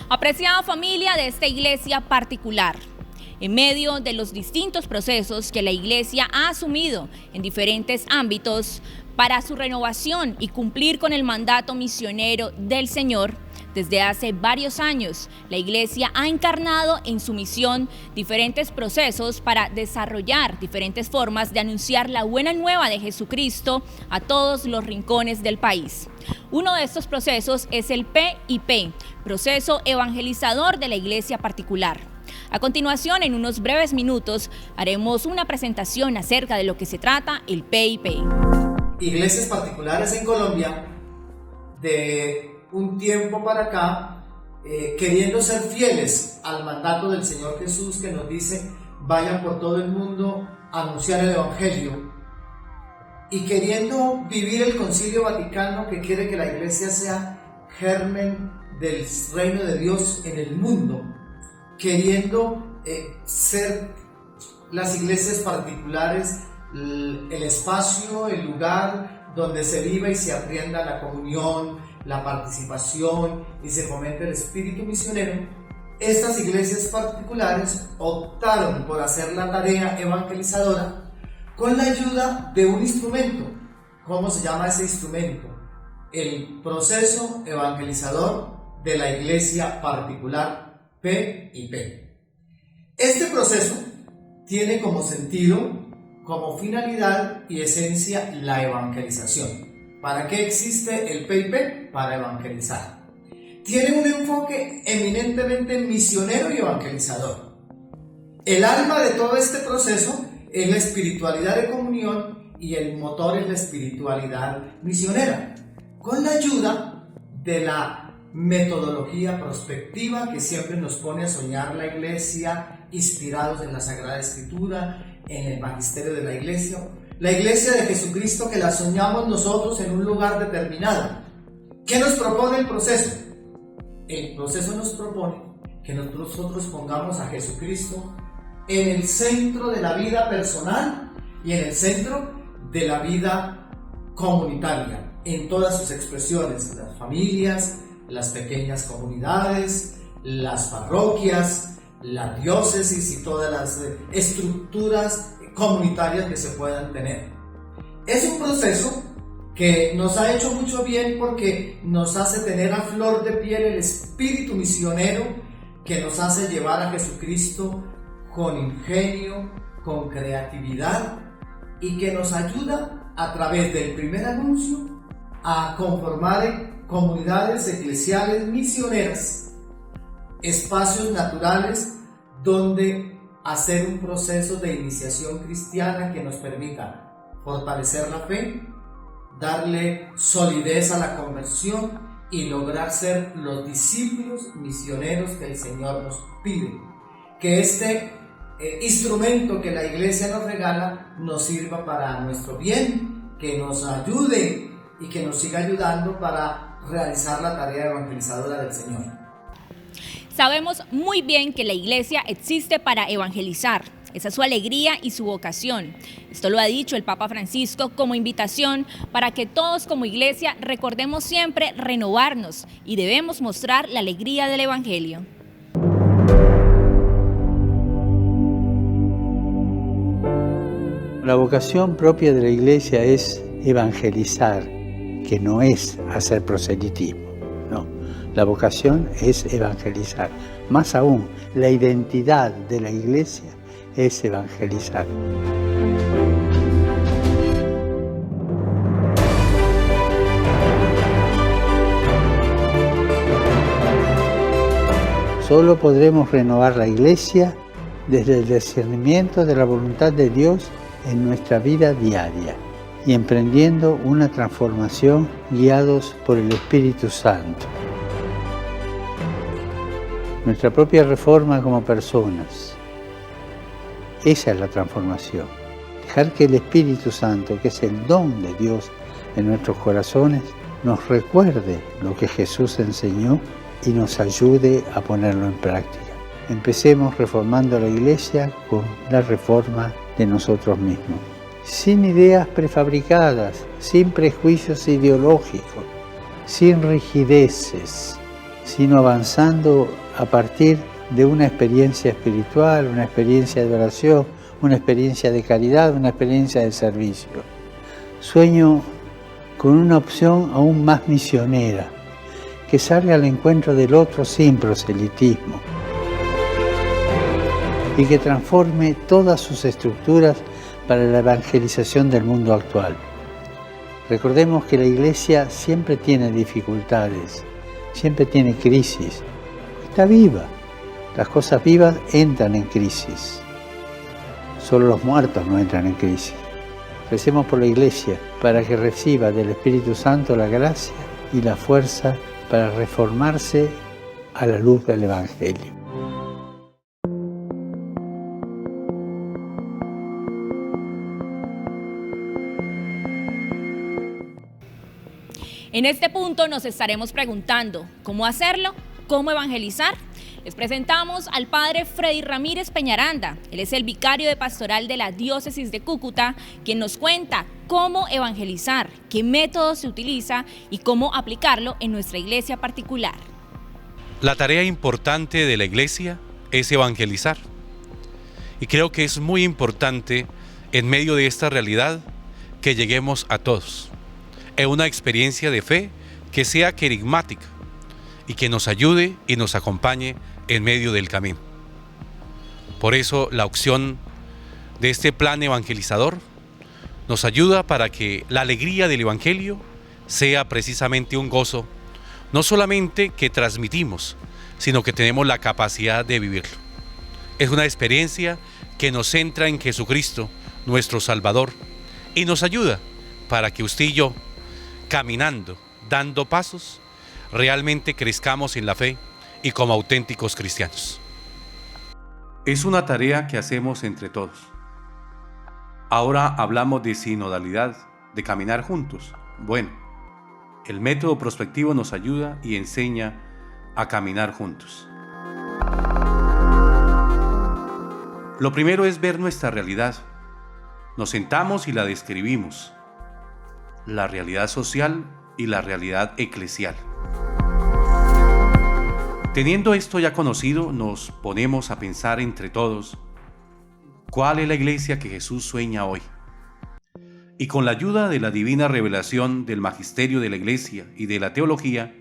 Apreciada familia de esta iglesia particular, en medio de los distintos procesos que la iglesia ha asumido en diferentes ámbitos para su renovación y cumplir con el mandato misionero del Señor, desde hace varios años, la iglesia ha encarnado en su misión diferentes procesos para desarrollar diferentes formas de anunciar la buena nueva de Jesucristo a todos los rincones del país. Uno de estos procesos es el PIP, Proceso Evangelizador de la Iglesia Particular. A continuación, en unos breves minutos, haremos una presentación acerca de lo que se trata el PIP. Iglesias particulares en Colombia, de un tiempo para acá, queriendo ser fieles al mandato del Señor Jesús que nos dice: vayan por todo el mundo a anunciar el Evangelio, y queriendo vivir el Concilio Vaticano, que quiere que la iglesia sea germen del reino de Dios en el mundo, queriendo ser las iglesias particulares el espacio, el lugar donde se viva y se aprenda la comunión, la participación y se fomente el espíritu misionero. Estas iglesias particulares optaron por hacer la tarea evangelizadora con la ayuda de un instrumento. ¿Cómo se llama ese instrumento? El Proceso Evangelizador de la Iglesia Particular, PIP. Este proceso tiene como sentido, como finalidad y esencia la evangelización. ¿Para qué existe el PIP? Para evangelizar. Tiene un enfoque eminentemente misionero y evangelizador. El alma de todo este proceso es la espiritualidad de comunión y el motor es la espiritualidad misionera, con la ayuda de la metodología prospectiva que siempre nos pone a soñar la iglesia, inspirados en la Sagrada Escritura, en el magisterio de la iglesia de Jesucristo, que la soñamos nosotros en un lugar determinado. ¿Qué nos propone el proceso? El proceso nos propone que nosotros pongamos a Jesucristo en el centro de la vida personal y en el centro de la vida comunitaria, en todas sus expresiones: las familias, las pequeñas comunidades, las parroquias, la diócesis y todas las estructuras comunitarias que se puedan tener. Es un proceso que nos ha hecho mucho bien porque nos hace tener a flor de piel el espíritu misionero, que nos hace llevar a Jesucristo con ingenio, con creatividad, y que nos ayuda a través del primer anuncio a conformar comunidades eclesiales misioneras, espacios naturales donde hacer un proceso de iniciación cristiana que nos permita fortalecer la fe, darle solidez a la conversión y lograr ser los discípulos misioneros que el Señor nos pide. Que este instrumento que la iglesia nos regala nos sirva para nuestro bien, que nos ayude y que nos siga ayudando para realizar la tarea evangelizadora del Señor. Sabemos muy bien que la iglesia existe para evangelizar. Esa es su alegría y su vocación. Esto lo ha dicho el Papa Francisco como invitación para que todos como iglesia recordemos siempre renovarnos y debemos mostrar la alegría del Evangelio. La vocación propia de la iglesia es evangelizar, que no es hacer proselitismo. No, la vocación es evangelizar. Más aún, la identidad de la iglesia es evangelizar. Solo podremos renovar la iglesia desde el discernimiento de la voluntad de Dios en nuestra vida diaria y emprendiendo una transformación guiados por el Espíritu Santo. Nuestra propia reforma como personas. Esa es la transformación. Dejar que el Espíritu Santo, que es el don de Dios en nuestros corazones, nos recuerde lo que Jesús enseñó y nos ayude a ponerlo en práctica. Empecemos reformando la Iglesia con la reforma de nosotros mismos, sin ideas prefabricadas, sin prejuicios ideológicos, sin rigideces, sino avanzando a partir de una experiencia espiritual, una experiencia de oración, una experiencia de caridad, una experiencia de servicio. Sueño con una opción aún más misionera, que salga al encuentro del otro sin proselitismo y que transforme todas sus estructuras para la evangelización del mundo actual. Recordemos que la Iglesia siempre tiene dificultades, siempre tiene crisis. Está viva. Las cosas vivas entran en crisis. Solo los muertos no entran en crisis. Recemos por la Iglesia para que reciba del Espíritu Santo la gracia y la fuerza para reformarse a la luz del Evangelio. En este punto nos estaremos preguntando ¿cómo hacerlo? ¿Cómo evangelizar? Les presentamos al padre Freddy Ramírez Peñaranda. Él es el vicario de pastoral de la diócesis de Cúcuta, quien nos cuenta cómo evangelizar, qué método se utiliza y cómo aplicarlo en nuestra iglesia particular. La tarea importante de la iglesia es evangelizar. Y creo que es muy importante en medio de esta realidad que lleguemos a todos. Es una experiencia de fe que sea querigmática y que nos ayude y nos acompañe en medio del camino. Por eso la opción de este plan evangelizador nos ayuda para que la alegría del Evangelio sea precisamente un gozo, no solamente que transmitimos, sino que tenemos la capacidad de vivirlo. Es una experiencia que nos centra en Jesucristo, nuestro Salvador, y nos ayuda para que usted y yo, caminando, dando pasos, realmente crezcamos en la fe y como auténticos cristianos. Es una tarea que hacemos entre todos. Ahora hablamos de sinodalidad, de caminar juntos. Bueno, el método prospectivo nos ayuda y enseña a caminar juntos. Lo primero es ver nuestra realidad. Nos sentamos y la describimos. La realidad social y la realidad eclesial. Teniendo esto ya conocido, nos ponemos a pensar entre todos cuál es la iglesia que Jesús sueña hoy. Y con la ayuda de la divina revelación del magisterio de la iglesia y de la teología,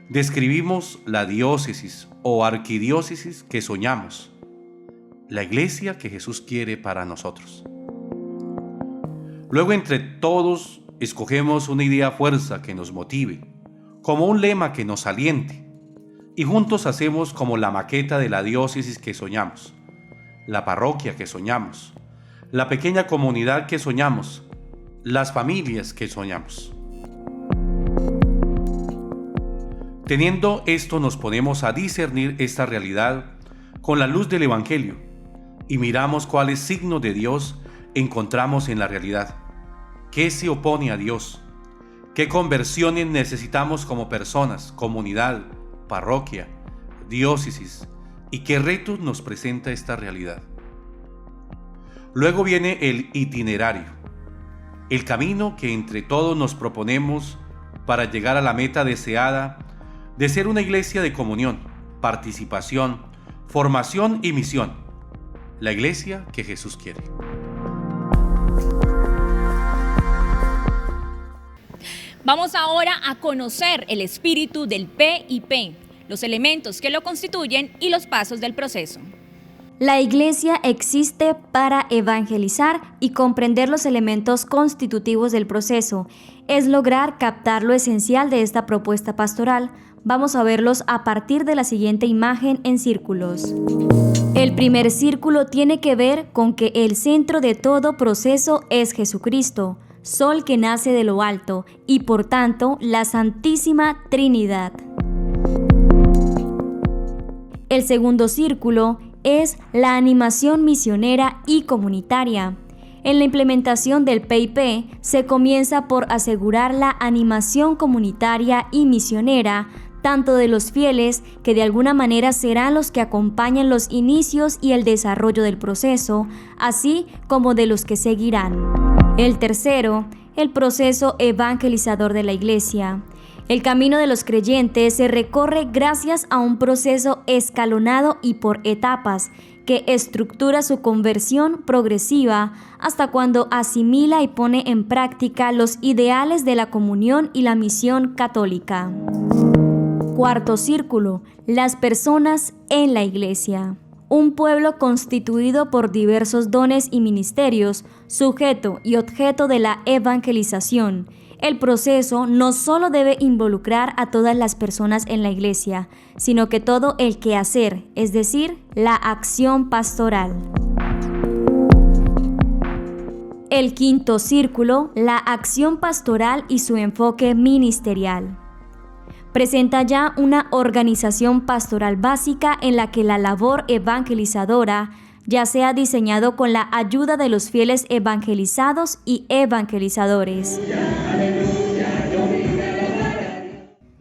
describimos la diócesis o arquidiócesis que soñamos, la iglesia que Jesús quiere para nosotros. Luego entre todos escogemos una idea fuerza que nos motive, como un lema que nos aliente, y juntos hacemos como la maqueta de la diócesis que soñamos, la parroquia que soñamos, la pequeña comunidad que soñamos, las familias que soñamos. Teniendo esto, nos ponemos a discernir esta realidad con la luz del Evangelio y miramos cuáles signos de Dios encontramos en la realidad. ¿Qué se opone a Dios? ¿Qué conversiones necesitamos como personas, comunidad, parroquia, diócesis? ¿Y qué retos nos presenta esta realidad? Luego viene el itinerario, el camino que entre todos nos proponemos para llegar a la meta deseada de ser una iglesia de comunión, participación, formación y misión, la iglesia que Jesús quiere. Vamos ahora a conocer el espíritu del PIP, los elementos que lo constituyen y los pasos del proceso. La Iglesia existe para evangelizar y comprender los elementos constitutivos del proceso. Es lograr captar lo esencial de esta propuesta pastoral. Vamos a verlos a partir de la siguiente imagen en círculos. El primer círculo tiene que ver con que el centro de todo proceso es Jesucristo, Sol que nace de lo alto, y por tanto la Santísima Trinidad. El segundo círculo es la animación misionera y comunitaria. En la implementación del PIP se comienza por asegurar la animación comunitaria y misionera, tanto de los fieles, que de alguna manera serán los que acompañan los inicios y el desarrollo del proceso, así como de los que seguirán. El tercero, el proceso evangelizador de la Iglesia. El camino de los creyentes se recorre gracias a un proceso escalonado y por etapas, que estructura su conversión progresiva hasta cuando asimila y pone en práctica los ideales de la comunión y la misión católica. Cuarto círculo, las personas en la Iglesia. Un pueblo constituido por diversos dones y ministerios, sujeto y objeto de la evangelización. El proceso no solo debe involucrar a todas las personas en la Iglesia, sino que todo el quehacer, es decir, la acción pastoral. El quinto círculo, la acción pastoral y su enfoque ministerial. Presenta ya una organización pastoral básica en la que la labor evangelizadora ya sea diseñado con la ayuda de los fieles evangelizados y evangelizadores.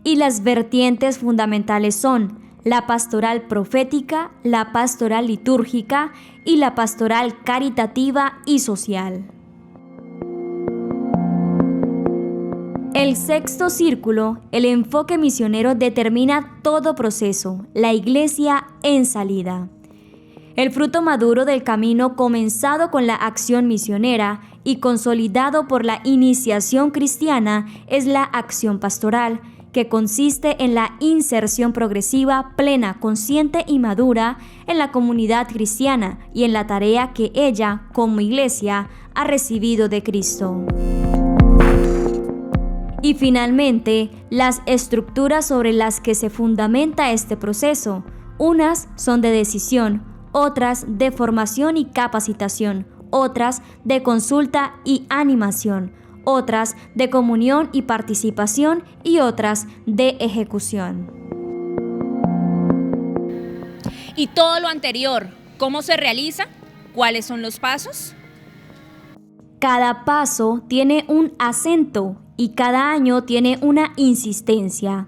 Y las vertientes fundamentales son la pastoral profética, la pastoral litúrgica y la pastoral caritativa y social. El sexto círculo, el enfoque misionero determina todo proceso, la Iglesia en salida. El fruto maduro del camino comenzado con la acción misionera y consolidado por la iniciación cristiana es la acción pastoral, que consiste en la inserción progresiva, plena, consciente y madura en la comunidad cristiana y en la tarea que ella, como Iglesia, ha recibido de Cristo. Y finalmente, las estructuras sobre las que se fundamenta este proceso. Unas son de decisión, otras de formación y capacitación, otras de consulta y animación, otras de comunión y participación y otras de ejecución. Y todo lo anterior, ¿cómo se realiza? ¿Cuáles son los pasos? Cada paso tiene un acento y cada año tiene una insistencia.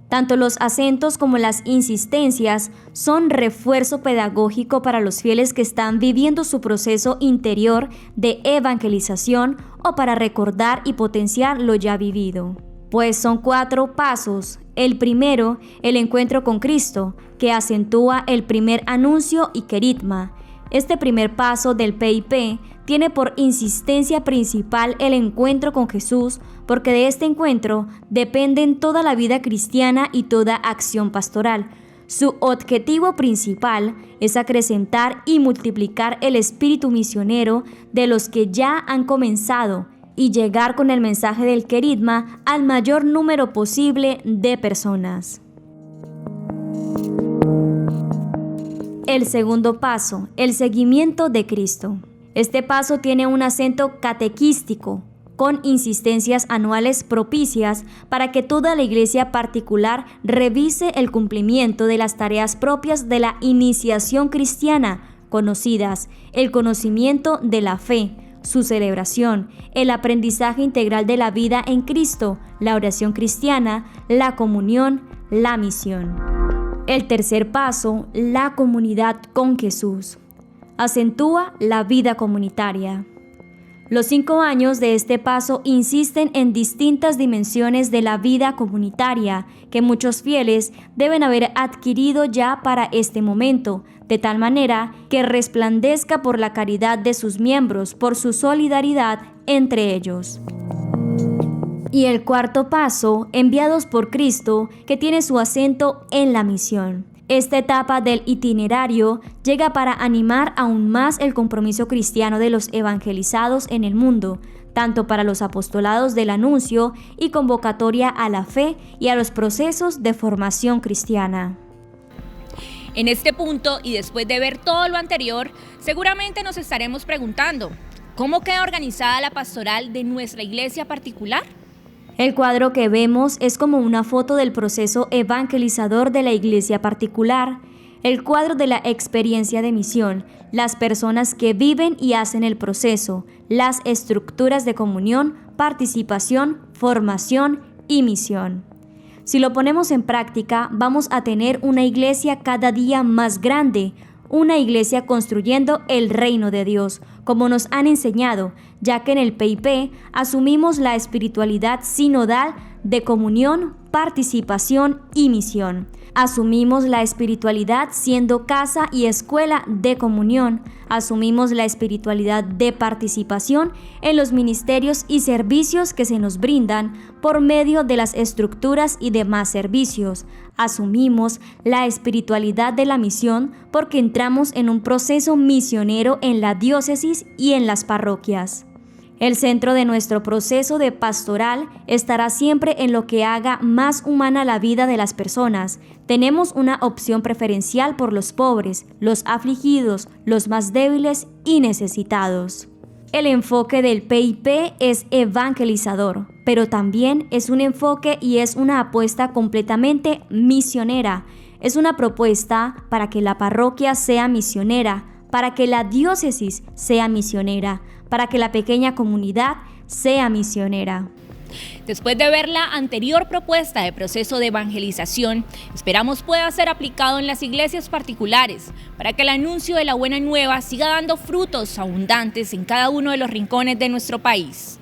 Tanto los acentos como las insistencias son refuerzo pedagógico para los fieles que están viviendo su proceso interior de evangelización o para recordar y potenciar lo ya vivido. Pues son 4 pasos. El primero, el encuentro con Cristo, que acentúa el primer anuncio y querigma. Este primer paso del PIP tiene por insistencia principal el encuentro con Jesús, porque de este encuentro dependen toda la vida cristiana y toda acción pastoral. Su objetivo principal es acrecentar y multiplicar el espíritu misionero de los que ya han comenzado y llegar con el mensaje del querigma al mayor número posible de personas. El segundo paso, el seguimiento de Cristo. Este paso tiene un acento catequístico, con insistencias anuales propicias para que toda la Iglesia particular revise el cumplimiento de las tareas propias de la iniciación cristiana, conocidas, el conocimiento de la fe, su celebración, el aprendizaje integral de la vida en Cristo, la oración cristiana, la comunión, la misión. El tercer paso, la comunidad con Jesús. Acentúa la vida comunitaria. Los 5 años de este paso insisten en distintas dimensiones de la vida comunitaria que muchos fieles deben haber adquirido ya para este momento, de tal manera que resplandezca por la caridad de sus miembros, por su solidaridad entre ellos. Y el cuarto paso, enviados por Cristo, que tiene su acento en la misión. Esta etapa del itinerario llega para animar aún más el compromiso cristiano de los evangelizados en el mundo, tanto para los apostolados del anuncio y convocatoria a la fe y a los procesos de formación cristiana. En este punto, y después de ver todo lo anterior, seguramente nos estaremos preguntando, ¿cómo queda organizada la pastoral de nuestra iglesia particular? El cuadro que vemos es como una foto del proceso evangelizador de la iglesia particular, el cuadro de la experiencia de misión, las personas que viven y hacen el proceso, las estructuras de comunión, participación, formación y misión. Si lo ponemos en práctica, vamos a tener una iglesia cada día más grande, una iglesia construyendo el reino de Dios, como nos han enseñado, ya que en el PIP asumimos la espiritualidad sinodal de comunión, participación y misión. Asumimos la espiritualidad siendo casa y escuela de comunión. Asumimos la espiritualidad de participación en los ministerios y servicios que se nos brindan por medio de las estructuras y demás servicios. Asumimos la espiritualidad de la misión porque entramos en un proceso misionero en la diócesis y en las parroquias. El centro de nuestro proceso de pastoral estará siempre en lo que haga más humana la vida de las personas. Tenemos una opción preferencial por los pobres, los afligidos, los más débiles y necesitados. El enfoque del PIP es evangelizador, pero también es un enfoque y es una apuesta completamente misionera. Es una propuesta para que la parroquia sea misionera, para que la diócesis sea misionera, para que la pequeña comunidad sea misionera. Después de ver la anterior propuesta de proceso de evangelización, esperamos pueda ser aplicado en las iglesias particulares para que el anuncio de la buena nueva siga dando frutos abundantes en cada uno de los rincones de nuestro país.